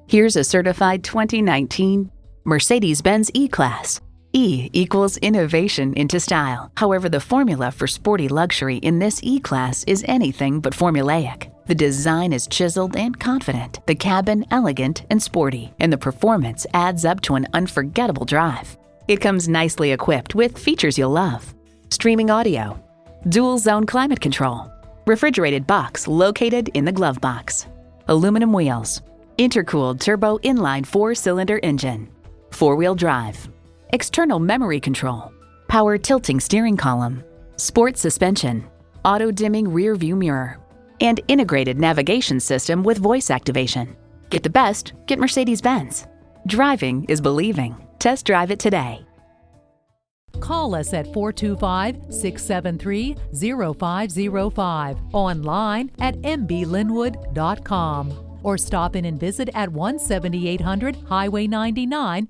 Here's a certified 2019 Mercedes-Benz E-Class. E equals innovation into style. However, the formula for sporty luxury in this E-Class is anything but formulaic. The design is chiseled and confident, the cabin elegant and sporty, and the performance adds up to an unforgettable drive. It comes nicely equipped with features you'll love: streaming audio, dual zone climate control, refrigerated box located in the glove box, aluminum wheels, intercooled turbo inline 4-cylinder engine, 4-wheel drive, external memory control, power tilting steering column, sport suspension, auto-dimming rear view mirror, and integrated navigation system with voice activation. Get the best, get Mercedes-Benz. Driving is believing. Test drive it today. Call us at 425-673-0505, online at mblynnwood.com, or stop in and visit at 17800 Highway 99,